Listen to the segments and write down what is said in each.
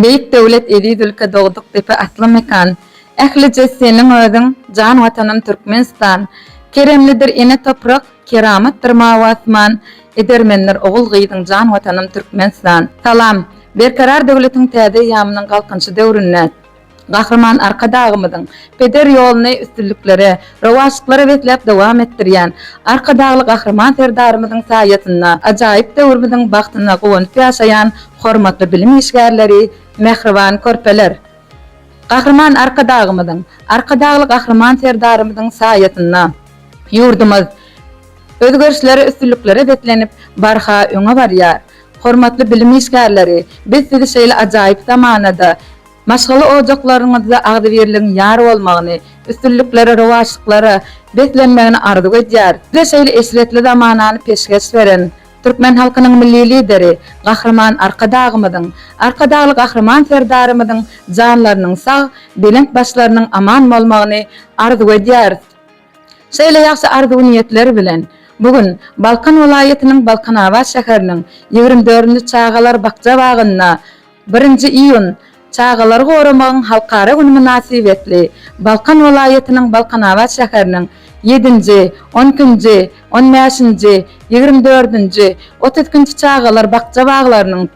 Beýik döwlet edi ülke dogduk depe atly mekan. Ählice seniň ödüň jan watanym Türkmenistan. Keremlidir ene toprak, keramatdyr mawa asman. Edermenler ogul gyýdyň jan watanym Türkmenistan. Salam. Berkarar döwletiň täze ýamynyň galkynçy döwründe Gahraman arka dağımydyň peder ýoluny üstünlükleri, rowaşlyklary betlep dowam etdirýän arka dağly gahraman serdarymyzyň saýatynda ajaýyp döwrümiziň bagtyna gowunyp ýaşaýan hormatly bilim işgärleri, mehriban körpeler. Gahraman arka dağımydyň, arka dağly gahraman serdarymyzyň saýatynda ýurdumyz özgörüşleri, üstünlükleri betlenip barha öňe barýar. Hormatly bilim işgärleri, biz sizi şeýle ajaýyp zamanada maşgaly ojaklaryňyzda agdy beriliň ýar bolmagyny, üstünlükleri, rowaşlyklary betlenmegini arzu edýär. Size şeýle esletli zamanany peşgeç beren Türkmen halkynyň milli lideri, gahraman arka dağymydyň, arka dağly gahraman serdarymydyň janlarynyň sag, belent başlarynyň aman bolmagyny arzu edýär. Şeýle ýaşy arzu niýetleri bilen bugün Balkan welaýatynyň Balkanawat şäheriniň 24-nji Çağalar Bakça bagyna 1-nji iýun Çağalar goramagyň halkara güni münasibetli Balkan welaýatynyň Balkanawat şäheriniň 7-nji, 12-nji, 15-nji, 24-nji, 32-nji Çağalar Bakça baglarynyň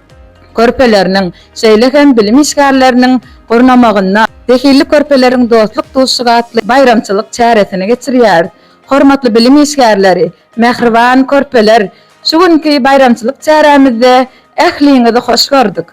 körpeleriniň şeýle hem bilim işgärleriniň gornamagyna dehilli körpeleriň dostluk duşuga atly bayramçylyk çäresini geçirýär. Hormatly bilim işgärleri, mehriban körpeler, şu günki bayramçylyk çäremizde ähliňizi hoş gördük.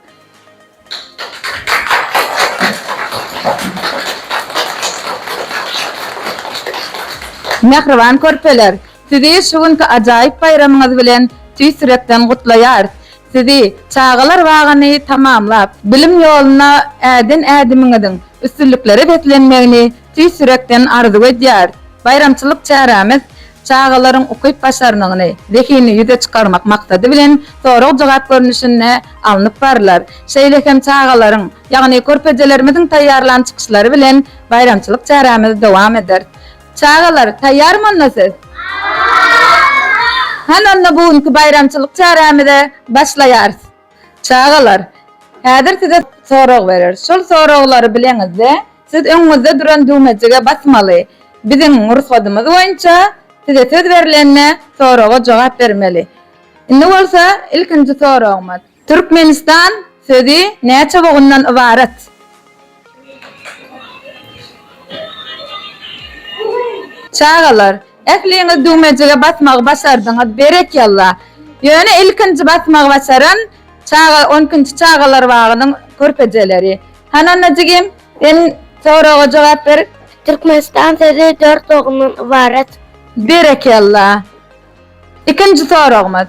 Mehriban körpeler, sizi şu günki ajaýyp bayramyňyz bilen tüýsürekden gutlaýar. Sizi Çağalar bagyny tamamlap, bilim ýoluna ädimiňiziň üstünlükleri betlenmegini tüýsürekden arzu edýär. Bayramçylyk çäremiz Çağalaryň okuýp başarmagyny, zehini ýüze çykarmak maksady bilen sorag jogap görnüşine alınıp barlar. Şeýle hem çağalaryň, ýagny körpejelerimiziň taýýarlan çykyşlary bilen bayramçylyk çäremiz dowam eder. Çağalar taýýarmyňyz siz? Hananna bugünkü bayramçylyk çäremize başlaýar. Çağalar, häzir size sorag berer. Şol soraglary bileňizde siz öňüňizde duran düğmejige basmaly. Bizim ruhsatymyz boýunça size söz berilende soraga jogap bermeli. Indi bolsa ilkinji soragymyz. Türkmenistan sözi näçe bogyndan ibaret? Çağalar, ähliňiz düğmejige basmagy başardyňyz, berekallah. Ýöne ilkinji basmagy başaran Çağa 12-nji Çağalar bagynyň körpejeleri. Hananajygym, sen soraga jogap ber. Türkmenistan sözi 4 oğundan ibaret. Berekallah. İkinci soragymyz.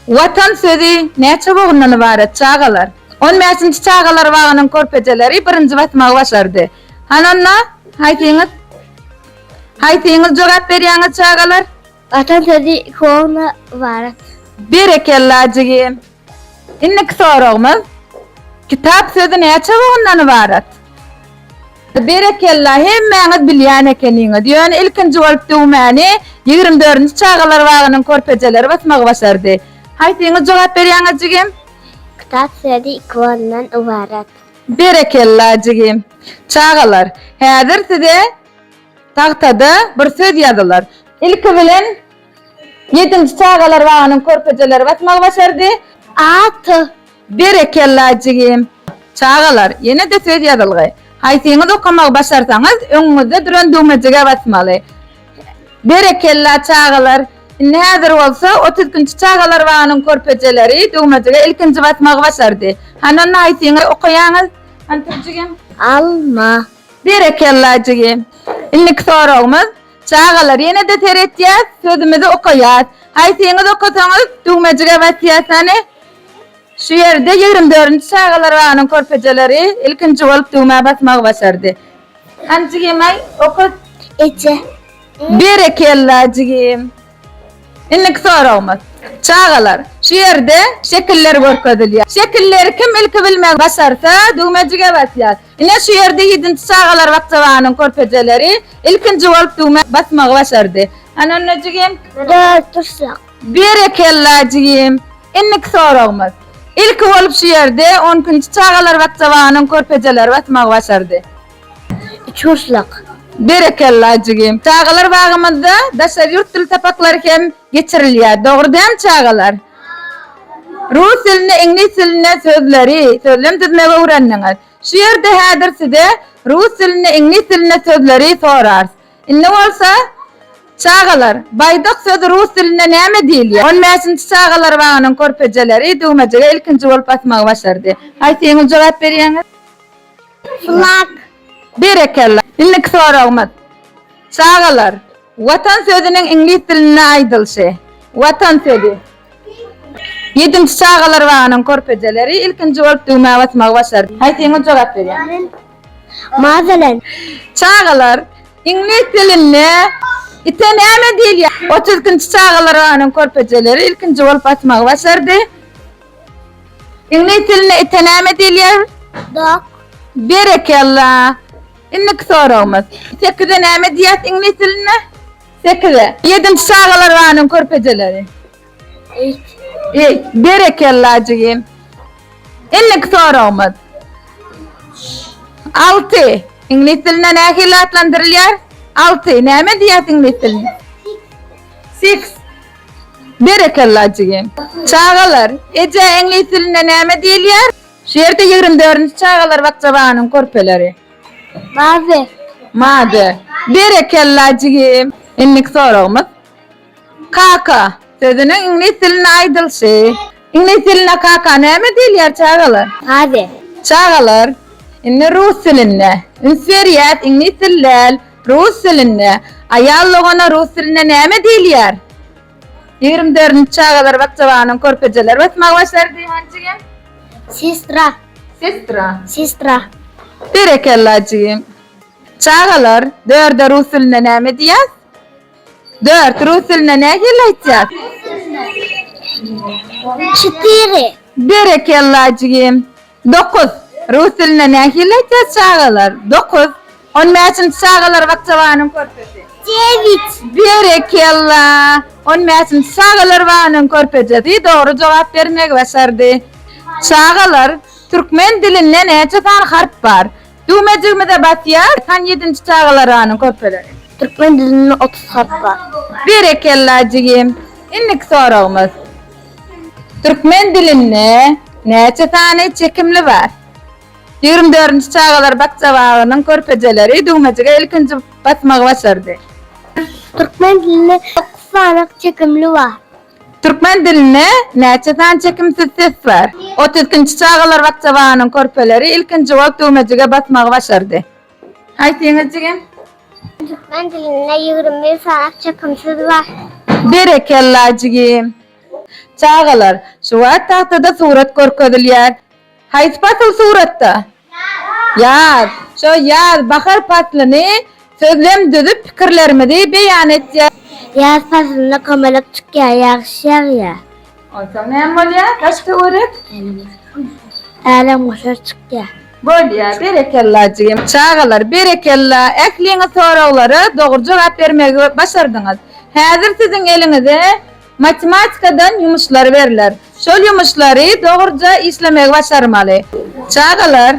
Watan sözi näçe bogundan ibaret Çağalar? 15-nji Çağalar bagynyň körpejeleri 1-nji basmagy başardy. Hananna, haýtyňyz? Haýtyňyz jogap berýäňiz Çağalar? Watan sözi 2 oğundan ibaret. Berekallah jigim. Innik soragymyz. Kitap sözi näçe bogundan ibaret? Berekallah, hemmeňiz bilýän ekeniňiz. Ýöne ilkinji bolup döwmäni 24-nji Çağalar bagynyň körpejeleri basmagy başardy. Haýtyňyz jogap berýäňiz jigim? Kitap sözi 2 oğundan ibaret. Berekallah jigim. Çağalar, häzir size tahtada bir söz ýazylar. Ilki bilen 7-nji Çağalar bagynyň körpejeleri basmagy başardy. At. Berekallah jigim. Çağalar, ýene de söz ýazylgy. Haýsyňyz okamagy başarsaňyz öňüňizde duran düğmejige basmaly. Berekallah Çağalar. Indi häzir bolsa 30-njy Çağalar bagynyň körpejeleri düğmejige ilkinji basmagy başardy. Hanan haýsyňyz okaýaňyz. Antyrjygym? Alma. Berekallah jigim. Indi soragymyz. Çağalar, ýene de teretýär, sözümizi okaýar. Haýsyňyz okasaňyz düğmejige basýarsany şu ýerde 24-nji Çağalar bagynyň körpejeleri ilkinji bolup düğme basmagy başardy. Anjygym oka. Ece. Berekallah jigim. Indi soragymyz. Çağalar, şu ýerde şekiller görkezilýär. Şekilleri kim ilki bilmek başarsa düğmejige basýar. Ine şu ýerde 7-nji Çağalar Bakça bagynyň körpejeleri ilkinji bolup düğme basmagy başardy. Ananna jigim? Dörtüşlük. Berekallah jigim. Indi soragymyz. İlk bolup şu yerde 10-njy çağalar wagtjabanyň körpejeleri batmak başardy. Çurslak. Berekella jigim. Çağalar bagymyzda daşary ýurt dil tapaklary hem geçirilýär. Dogry-däm çağalar? Rus diline, İngiliz diline sözleri, sözlem dizmege öwrendiňiz. Şu ýerde häzir size Rus diline, İngiliz diline sözleri sorars. Indi bolsa çağalar, baýdak sözi Rus diline näme diýilýär? 15-nji çağalar baganyň körpejeleri döwmejege ilkinji bolup batmagy başardy. Haýsyňyz jogap berýäňiz? Flak. Berekella. Illik soragmaz. Çağalar, watan sözüniň İngiliz diline aýdylşy. Watan sözi. 7-nji çağalar baganyň körpejeleri ilkinji bolup döwmäge batmagy başardy. Haýsyňyz jogap berýäňiz? Mazalan. Çağalar, İngiliz diline ite näme diýilýär? 30-njy çağalar baganyň körpejeleri ilkinji bolup batmagy başardy. İngiliz diline ite näme diýilýär? Dog. Berekella. Innik soragmaz. 8-de näme diýär İngiliz diline? 8-de. 7-nji çağalar baganyň körpejeleri. Eight. Berekella jigim. Innik soragmaz. 6. İngiliz diline nähili atlandyrylýar? 6. Näme diýär İngiliz diline? 6. Berekella jigim. Çağalar, eje İngiliz diline näme diýilýär? Şu ýerde 24-nji çağalar wagtjabanyň körpeleri. Mavi. Made. Berekella jigim. Innik soragmaz. Kaka. Sözüniň İngiliz diline aýdylşy. İngiliz diline kaka näme diýilýär çağalar? Mavi. Çağalar, indi Rus diline. Ünsveriyat İngiliz dilläl, Rus diline. Aýallygana Rus diline näme diýilýär? 24-nji çağalar wagtjabanyň körpejeleri batmagy başardy hanjygam? Sistra. Sistra. Sistra. Berekella jigim. Çağalar, 4 Rus diline näme diýär? 4 Rus diline nähili aýtýar? Çitiri. Berekella jigim. 9 Rus diline nähili aýtýar çağalar? 9 15-nji çağalar wagtjabanyň körpesi. David. Berekella. 15-nji çağalar baganyň körpejesi dogry jogap bermegi başardy. Çağalar, türkmen dilinde näçe san harp bar? Döwmejigimizde batýar, san 7-nji çağalar baganyň körpeleri. Türkmen dilinde 30 harf var. Berekella jigim. Innik soragmaz. Türkmen dilinde näçe sany çekimli bar? 24-nji çağalar wagtjabanyň körpejeleri döwmejige ilkinji batmagy başardy. Türkmen dilinde 9 tane çekimli var. Türkmen diline näçe san çekimsiz ses bar? 30-njy çağalar wagtjabanyň körpeleri ilkinji bolup döwmejige batmagy başardy. Haýsyňyz jigim? Türkmen dilinde 20 tane çekimsiz var. Berekella jigim. Çağalar, şu wagt tahtada surat görkezilýär. Haýsy pasl suratda? Ýaz. Şo ýaz bahar paslyny sözlem düzüp pikirlerimizi beýan etýär. Yaz faslında kamelak çıkıyor, yağışlar ya. Olsam näme bolýar? Kaçta öwrek? Alem koşar çıkıyor. Bolýar, berekella jigim. Çağalar, berekella. Ähliňiz soraglary dogry jogap bermegi başardyňyz. Häzir siziň eliňizde matematikadan ýumuşlar berilär. Şol ýumuşlary dogryja işlemegi başarmaly. Çağalar,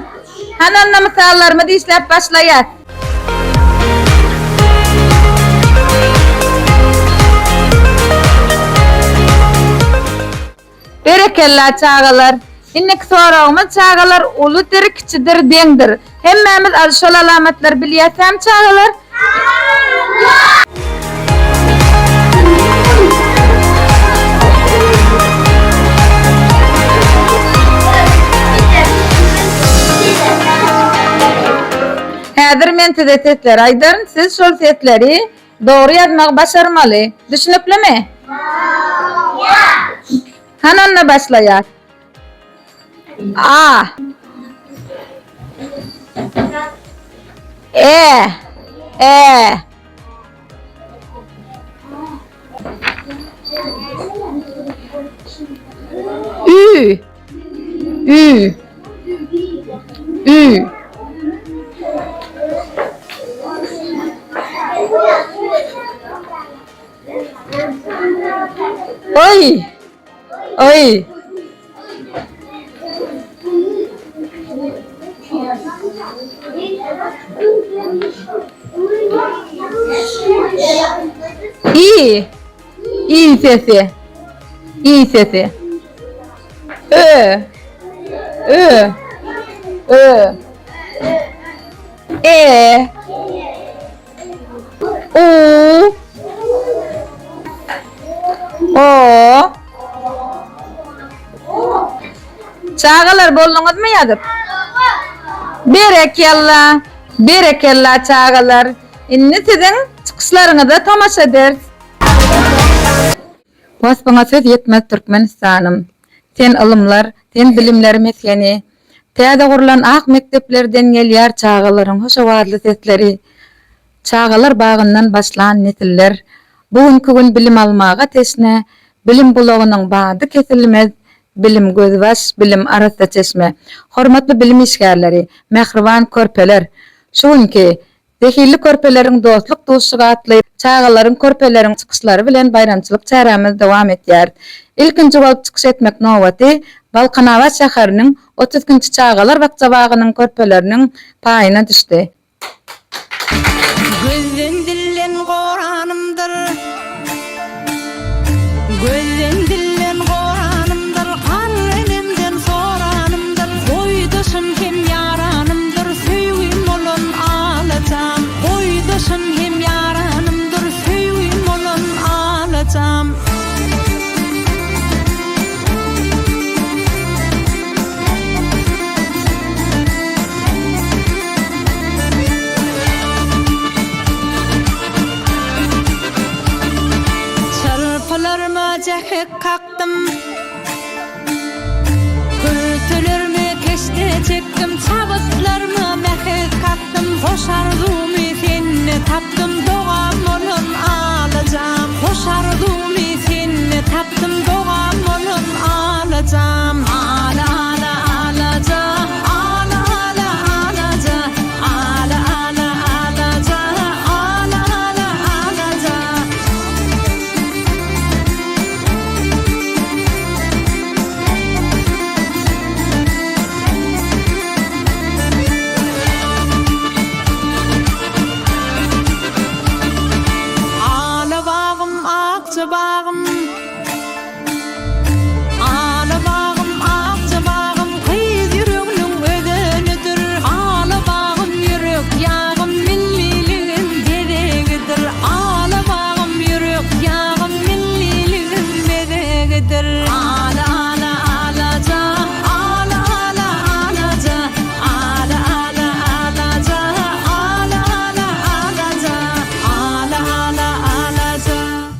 hananna misallarymyzy işläp başlaýar. Berekella çağalar. Innik soragymyz çağalar uludyr, kiçidir, deňdir. Hemmemiz az şol alamatlar bilýäsem çağalar? Häzir men size sesler aýdyryn, siz şol sesleri dogry ýazmagy başarmaly. Düşünüplimi? Hananna başlaýar. A. E. E. Ü. Ü. Ü. Oy. Oy. İ. İ sesi. İ sesi. Ö. Ö. Ö. E. U. O. Çağalar boldunuz mu yazıp? Berekella çağalar. Inni sizin çıkışlarınızı tamaşa ederiz. Waspaňa söz yetmez Türkmenistanım. Sen ılımlar, sen bilimler mesgeni. Täze gurulan ak mekteplerden gelýär çağalaryň hoşa wadly sesleri. Çağalar bagyndan başlan nesiller. Bugünkü gün bilim almaga teşne, bilim bulagynyň bady kesilmez. Bilim gözbaş, bilim arasda çeşme. Hormatly bilim işgärleri, mehriban körpeler. Şuňky zehirli körpeleriň dostluk duşuga atlyp, çağalaryň körpeleriň çykyşlary bilen bayramçylyk çärämiz dowam etýär. İlkinji bolup çykyş etmek nowaty Balkanawat şäheriniň 30-njy çağalar bakçabagynyň körpeleriniň paýyna düşdi. Gözden dillen Qur'anımdır. Gözden dillen Qur'anımdır. Kalbimden soranımdır. Koyduşum hem yaranımdır. Süýgüm bolan alacağım. Koyduşum hem yaranımdır. Süýgüm bolan alacağım. Çarpılarıma cehek kaktım. Kürtülerime keşte çektim. Çabıtlarıma mehek kaktım. Hoşarduğumu seni taptım. Doğam olun alacağım. Hoşarduğumu seni taptım. Doğam olun alacağım. Ala ala alacağım. Ala ala alacağım. Ala ala alacağım. Ala ala alacağım. Ala bağım, akça bağım. Ala bağım, akça bağım. Kıyız yüreğinin ödenidir. Ala bağım, yürek yağım. Milliliğin bedegidir. Ala bağım, yürek yağım. Milliliğin bedegidir. Ala ala alacağım. Ala ala alacağım. Ala ala alacağım. Ala ala alacağım. Ala ala alacağım.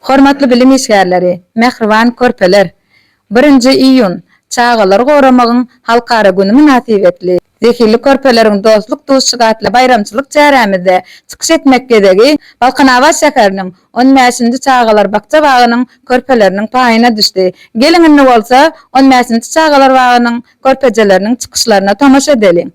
Hormatly bilim işgärleri, mehriban körpeler. 1-nji iýun çağalar goramagyň halkara güni münasibetli. Zehirli körpeleriň dostluk duşuga atly bayramçylyk çärämizde çykyş etmekdegi Balkanawat şäheriniň 15-nji çağalar bakça bagynyň körpeleriniň paýyna düşdi. Geliňinni bolsa 15-nji çağalar bagynyň körpejeleriniň çykyşlaryna tamaşa edelim.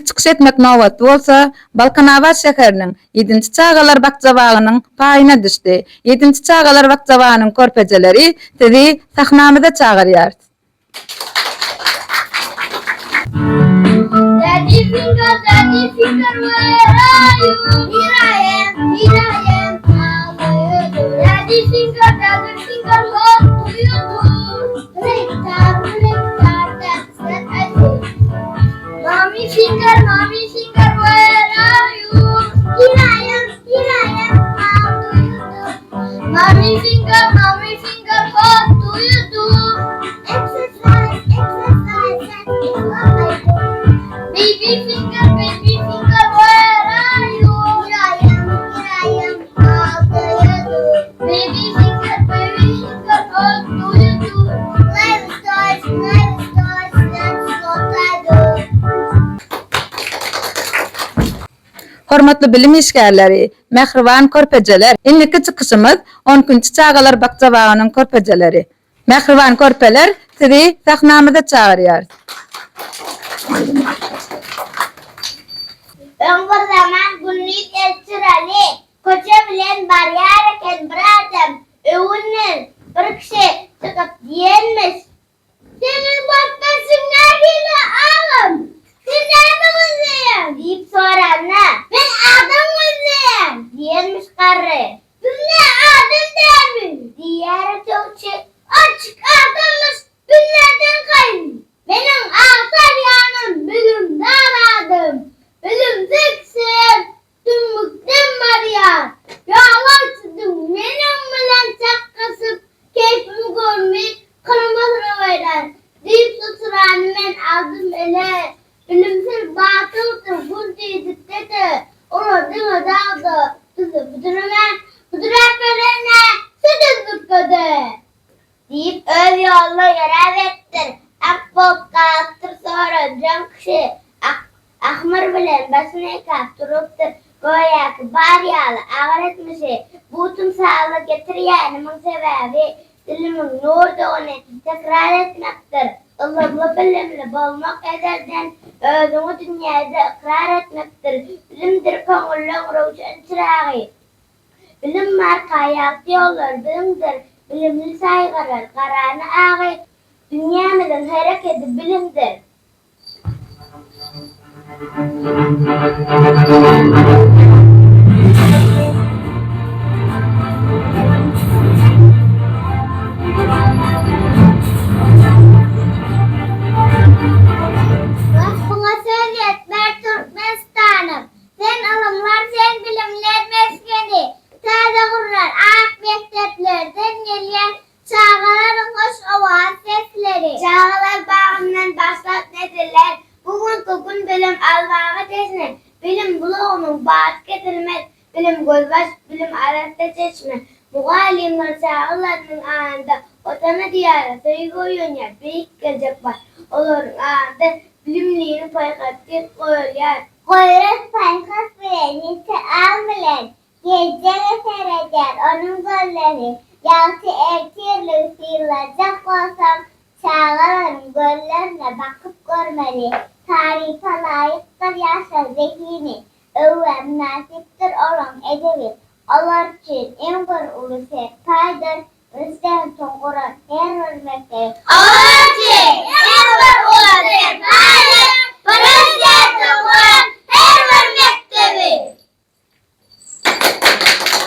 çıkış etmek nowatda bolsa, Balkanawat şäheriniň 7-nji çagalar bakjabagynyň paýyna düşdi. 7-nji çagalar bakjabagynyň körpejeleri sizi sahnamyda çağırýar. Daddy finger, where are you? Here I am, how do you do? Daddy finger, what do you do? Lick that, that's what I do. Mommy finger, where are you? Here I am, how do you do? Mommy finger, what do you do? Exercise, that is what I do. Baby finger, where are you? Here I am, how do you do? Baby finger, what do you do? Life toys, that's what I do. Hormatly bilim işgärleri, mehriban körpejeler, indiki çykyşymyz 10-nji çagalar bakjabagynyň körpejeleri. Mehriban körpeler sizi sahnamyda çağırýar. Öňür zaman günlük elçirali, koça bilen barýar eken bir adam öwünden bir kişi çykyp diýenmiş. Senin bakmasın nägile ağam? Sen näme gözleýän? diýip soranda, ben adam gözleýän diýenmiş garry. Dünya adam dälmi? diýär çowçy. Açık adammış, dünýäden gaýry. Menin ağsar ýanym bugün daradım. Bilimdeksen, tümmükden barýar. Ýalaçdym menim bilen çakkasyp, keyfimi görmeyip kırmasyna baýdan. Diýip susuran men aldım ele. Bilimsiz batyldyr, bu diýdik dedi. Ola diňe dağdy. Tuzu budurak berene, südüzdük dedi. Diýip öv ýolla ýöräp etdir. Akbol galatdyr sonra jan kişi. Ahmar bilen basyny ekap durupdyr. Goýaky bar ýaly agyr etmişi. Bu tümsaglyk getirýäniň sebäbi dilimiň nurdugyny tekrar etmekdir. Ylgly bilimli bolmak ederden özüňi dünýäde ikrar etmekdir. Bilimdir köňüllüň rowşan çyragy. Bilim marka ýagty ýollar bilimdir. Bilimli saýgarar garany agy. Dünýämiziň hereketi bilimdir. Bana söz etmer Türkmenistan'ım. Sen alımlar, sen bilimler meskeni. Taze kurlar, ak mekteplerden gelen çağaların hoş ovan sesleri. Çağalar bağımdan başlat nedirler? Bugün bilim almağa teşne. Bilim buluğunun bağıt getirmez. Bilim gözbaş, bilim arasında çeşme. Muğalimler çağalarının anında otana diyara söygü oynuyor. Büyük gelecek var. Olurun anında bilimliğini paykattır koyuyor. Koyuruz paykat bilen, nisi al bilen. Gece ve seyreder onun golleri. Yalçı ertirli sıyılacak olsam çağaların gollerine bakıp görmeli. Tarife layıktır yaşa zehini. Öwem nasiptir olan edebi. Olar için en bir ulu sepaydır. Rüstem Toğuran her hürmekte. Olar için en bir ulu sepaydır. Rüstem Toğuran her hürmektedir.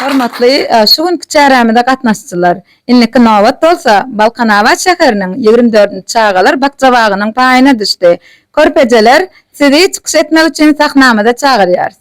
Hormatly şu günkü çärämide gatnaşçylar, inniki nowat bolsa Balkanawat şäheriniň 24-nji çagalar bakjabagynyň paýyna düşdi. Körpejeler sizi çykyş etmek üçin sahnamyda çağırýar.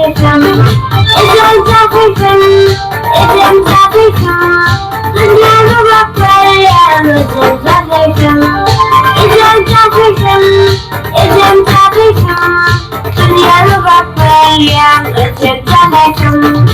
African, it's African, it's African. Dünyada bak veriyen it's African, it's African, it's African. Dünyada bak veriyen it's African.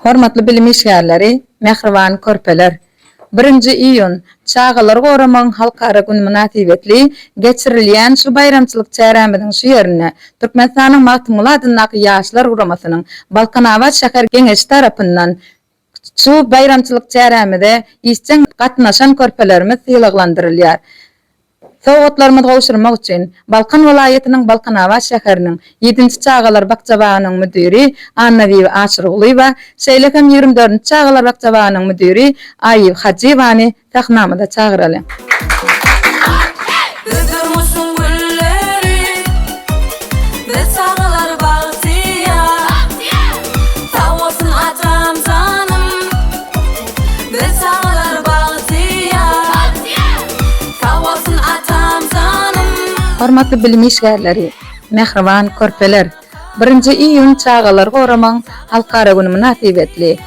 Hormatly bilim işgärleri, mehriban körpeler. 1 iyun Çağalar Goraman Halkara Günü münasibetli geçirilýän şu bayramçylyk çärämediň şu ýerine Türkmenistanyň Matmula adyndaky ýaşlar guramasynyň Balkanawat şäher geňeşi tarapyndan şu bayramçylyk çärämede isçen gatnaşan körpelerimiz ýylglandyrylýar. Sowgatlarymyzy gowşurmak üçin Balkan welaýatynyň Balkanawat şäheriniň 7-nji Çağalar Bakçabanyň müdiri Annabiy Aşyryglyba, Şeýlekem 24-nji Çağalar Bakçabanyň müdiri Aýyp Hajywany tahnamada çağıraly. Öldürmüşsün gülleri, ve çağalar bağıtıya. Tavasın atam canım, ve çağalar bağıtıya. Tavasın atam canım. Hormatly bilim işgärleri, mehriban körpeler. 1 iyun Çağalar Goraman Halkara Günü münasibetli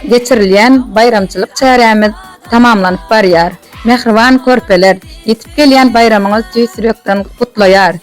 geçirilýän bayramçylyk çärämiz tamamlanyp barýar. Mehriban körpeler, ýetip gelýän bayramyňyz sürekden gutlaýar.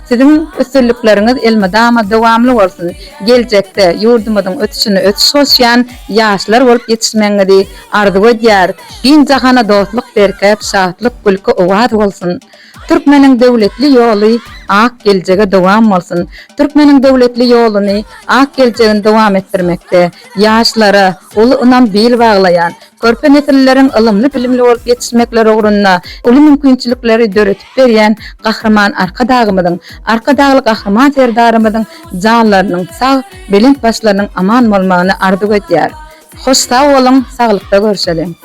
Sizin ösürlükleriniz elmadama dowamly bolsun. Geljekde ýurdumyzyň ötüşini ötüş bolýan ýaşlar bolup ýetişmeňizi arzu edýär. Din jahana dostluk berkep, şatlyk, gülki owad bolsun. Türkmeniň döwletli ýoly ak geljege dowam bolsun. Türkmeniň döwletli ýolyny ak geljegini dowam etdirmekde. Ýaşlara uly ynam bil baglaýan, körpe nesilleriň ylymly bilimli bolup ýetişmekleri ugrunda uly mümkinçilikleri döretip berýän gahrman arkadagly gahrman serdarymyzyň janlarynyň sag, bilinç başlarynyň aman bolmagyny arzu edýär. Hoş sag bolun, saglykda görüşelim.